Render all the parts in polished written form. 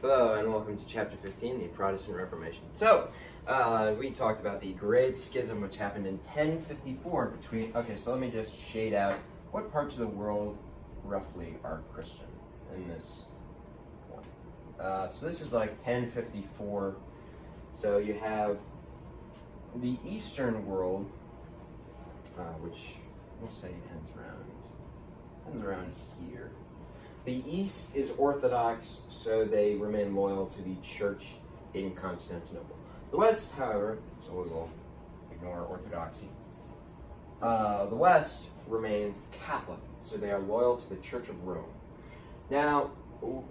Hello and welcome to Chapter 15, the Protestant Reformation. So, we talked about the Great Schism which happened in 1054 between... Okay, so let me just shade out what parts of the world roughly are Christian in this one. So this is like 1054. So you have the Eastern world, which we'll say ends around here. The East is Orthodox, so they remain loyal to the Church in Constantinople. The West, however, so we will ignore Orthodoxy. The West remains Catholic, so they are loyal to the Church of Rome. Now, with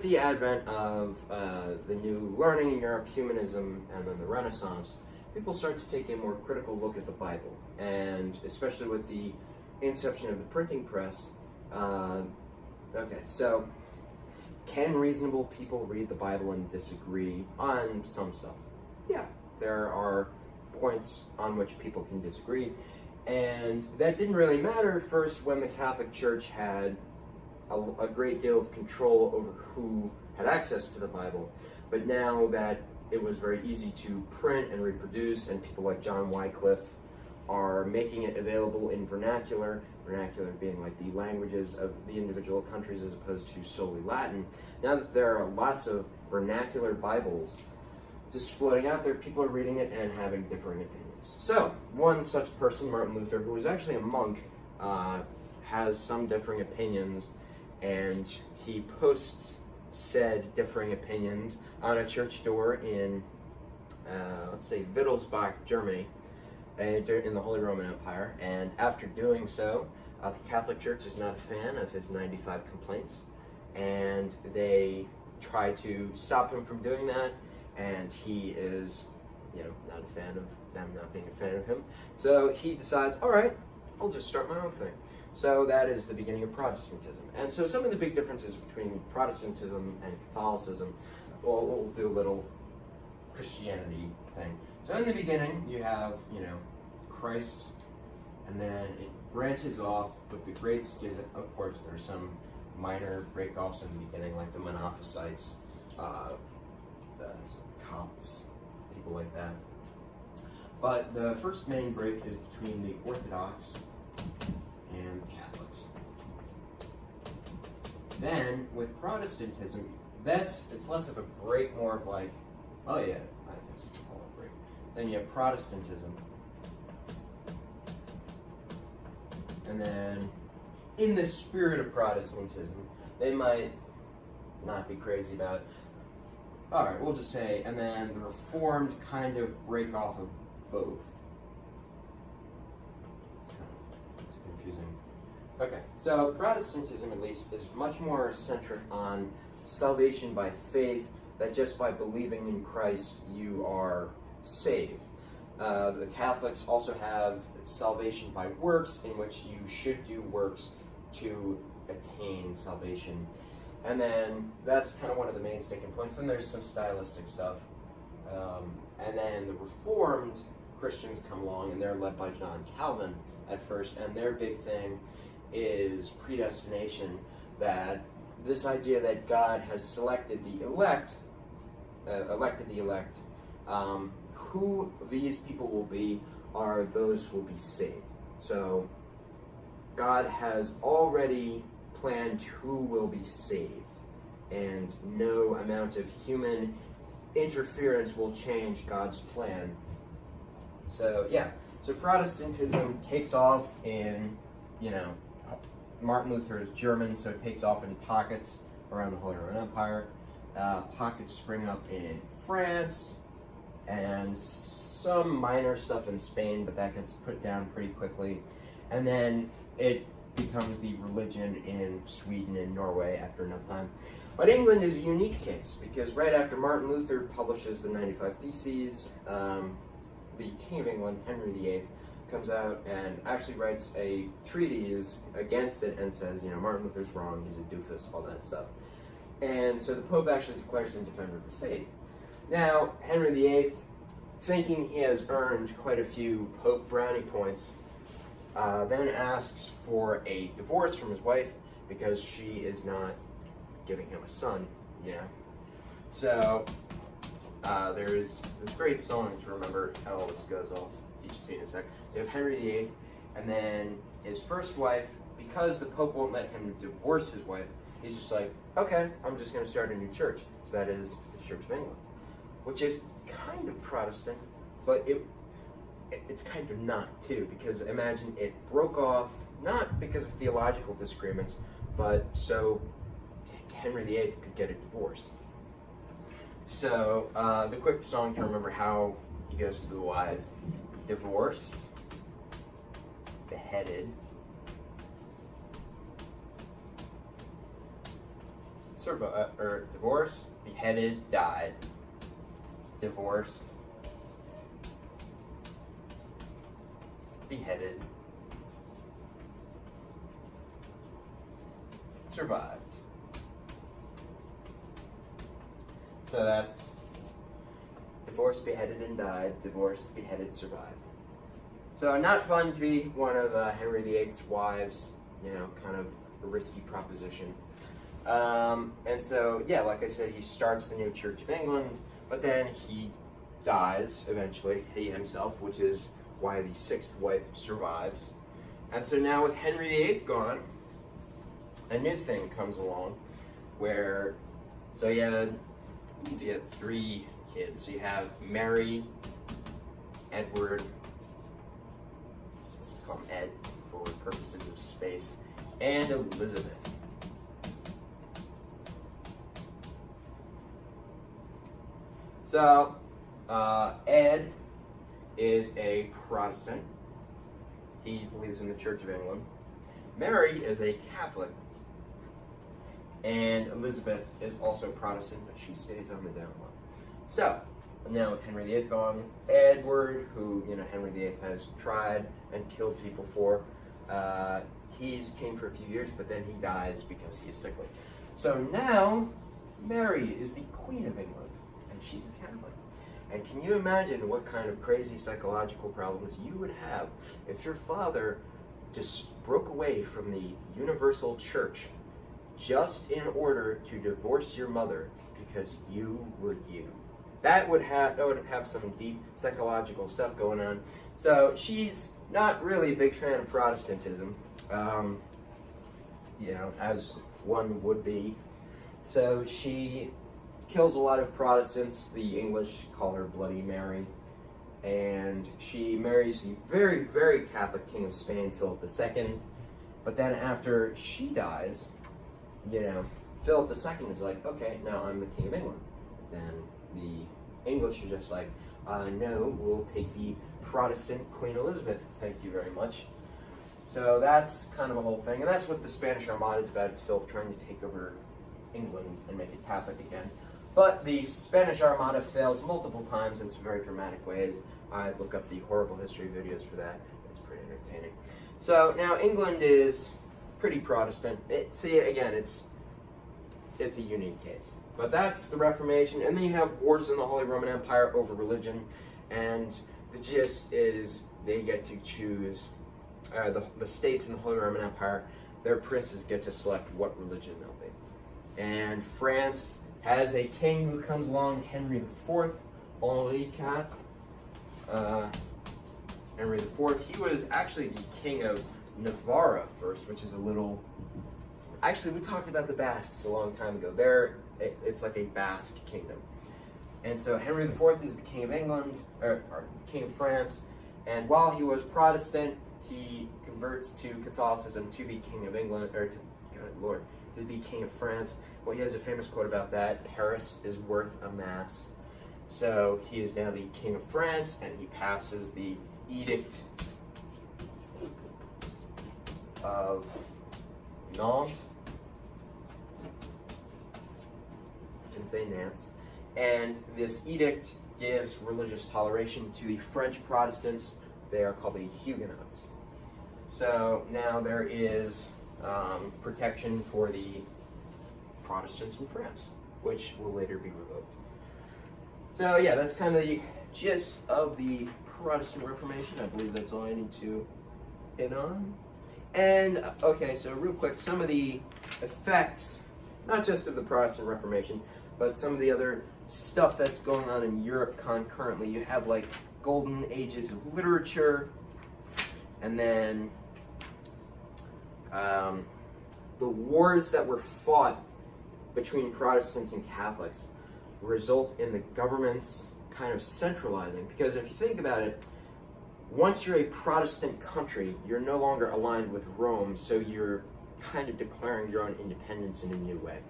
the advent of the new learning in Europe, humanism, and then the Renaissance, people start to take a more critical look at the Bible, and especially with the inception of the printing press. Okay, so can reasonable people read the Bible and disagree on some stuff? Yeah, there are points on which people can disagree, and that didn't really matter at first when the Catholic Church had a great deal of control over who had access to the Bible. But now that it was very easy to print and reproduce, and people like John Wycliffe are making it available in vernacular being like the languages of the individual countries as opposed to solely Latin. Now that there are lots of vernacular Bibles just floating out there, people are reading it and having differing opinions. So, one such person, Martin Luther, who was actually a monk, has some differing opinions, and he posts said differing opinions on a church door in, let's say, Wittelsbach, Germany, in the Holy Roman Empire. And after doing so, the Catholic Church is not a fan of his 95 complaints, and they try to stop him from doing that, and he is, not a fan of them not being a fan of him. So he decides, all right, I'll just start my own thing. So that is the beginning of Protestantism. And so some of the big differences between Protestantism and Catholicism, we'll do a little Christianity thing. So in the beginning, you have, Christ, and then it branches off with the Great Schism. Of course, there are some minor break-offs in the beginning, like the Monophysites, the Copts, people like that. But the first main break is between the Orthodox and the Catholics. Then, with Protestantism, it's less of a break, more of like, oh yeah, I guess you can call it a break. Then you have Protestantism. And then, in the spirit of Protestantism, they might not be crazy about it. Alright, we'll just say, and then the Reformed kind of break off of both. It's confusing. Okay, so Protestantism, at least, is much more centric on salvation by faith, that just by believing in Christ you are saved. The Catholics also have salvation by works, in which you should do works to attain salvation. And then that's kind of one of the main sticking points. Then there's some stylistic stuff. And then the Reformed Christians come along, and they're led by John Calvin at first, and their big thing is predestination, that this idea that God has selected the elect, who these people will be are those who will be saved. So God has already planned who will be saved, and no amount of human interference will change God's plan. So yeah, so Protestantism takes off in, Martin Luther is German, so it takes off in pockets around the Holy Roman Empire. Pockets spring up in France, and some minor stuff in Spain, but that gets put down pretty quickly. And then it becomes the religion in Sweden and Norway after enough time. But England is a unique case, because right after Martin Luther publishes the 95 Theses, the King of England, Henry VIII, comes out and actually writes a treatise against it and says, Martin Luther's wrong, he's a doofus, all that stuff. And so the Pope actually declares him defender of the faith. Now, Henry VIII, thinking he has earned quite a few Pope brownie points, then asks for a divorce from his wife because she is not giving him a son, you know. So there's this great song to remember how all this goes. I'll teach it to you in a sec. So you have Henry VIII, and then his first wife, because the Pope won't let him divorce his wife, he's just like, okay, I'm just going to start a new church. So that is the Church of England, which is kind of Protestant, but it's kind of not too, because imagine it broke off, not because of theological disagreements, but so Henry VIII could get a divorce. So the quick song to remember how he goes to the wise: divorced, beheaded, divorced, beheaded, died, divorced, beheaded, survived. So that's divorced, beheaded, and died, divorced, beheaded, survived. So not fun to be one of Henry VIII's wives, you know, kind of a risky proposition. And so, yeah, like I said, he starts the new Church of England, but then he dies eventually, he himself, which is why the sixth wife survives. And so now with Henry VIII gone, a new thing comes along where, so you had three kids. So you have Mary, Edward, let's call him Ed for purposes of space, and Elizabeth. So, Ed is a Protestant. He believes in the Church of England. Mary is a Catholic. And Elizabeth is also Protestant, but she stays on the down low. So, now with Henry VIII gone, Edward, who, you know, Henry VIII has tried and killed people for, he's king for a few years, but then he dies because he is sickly. So now, Mary is the Queen of England, and she's a Catholic. And can you imagine what kind of crazy psychological problems you would have if your father just broke away from the universal church just in order to divorce your mother because you were you? That would have some deep psychological stuff going on. So she's not really a big fan of Protestantism, you know, as one would be. So she kills a lot of Protestants. The English call her Bloody Mary. And she marries the very, very Catholic King of Spain, Philip II. But then after she dies, you know, Philip II is like, okay, now I'm the King of England. Then the English are just like, no, we'll take the Protestant Queen Elizabeth. Thank you very much. So that's kind of a whole thing. And that's what the Spanish Armada is about. It's Philip trying to take over England and make it Catholic again. But the Spanish Armada fails multiple times in some very dramatic ways. I look up the horrible history videos for that. It's pretty entertaining. So now England is pretty Protestant. See, again, it's a unique case. But that's the Reformation. And then you have wars in the Holy Roman Empire over religion. And the gist is they get to choose, the states in the Holy Roman Empire, their princes get to select what religion they'll be. And France has a king who comes along, Henry IV, Henri IV. Henry IV, he was actually the king of Navarre first, which is a little... Actually, we talked about the Basques a long time ago. It's like a Basque kingdom. And so Henry IV is the king of England, or king of France, and while he was Protestant, he converts to Catholicism to be king of England, or to be king of France. Well, he has a famous quote about that: Paris is worth a mass. So he is now the king of France, and he passes the Edict of Nantes. I can say Nantes. And this edict gives religious toleration to the French Protestants. They are called the Huguenots. So now there is protection for the Protestants in France, which will later be revoked. So yeah, that's kind of the gist of the Protestant Reformation. I believe that's all I need to hit on. And okay, so real quick, some of the effects not just of the Protestant Reformation, but some of the other stuff that's going on in Europe concurrently. You have like golden ages of literature, and then the wars that were fought between Protestants and Catholics result in the governments kind of centralizing. Because if you think about it, once you're a Protestant country, you're no longer aligned with Rome, so you're kind of declaring your own independence in a new way.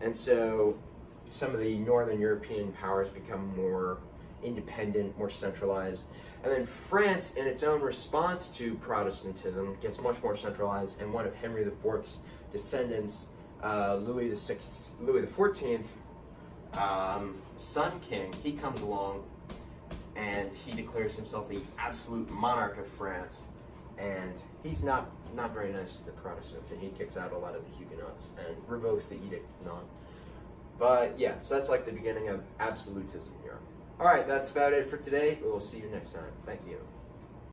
And so some of the Northern European powers become more independent, more centralized. And then France, in its own response to Protestantism, gets much more centralized, and one of Henry IV's descendants, Louis XIV, Sun King, he comes along and he declares himself the absolute monarch of France, and he's not very nice to the Protestants, and he kicks out a lot of the Huguenots and revokes the Edict of Nantes. But yeah, so that's like the beginning of absolutism here. Alright, that's about it for today. We'll see you next time. Thank you.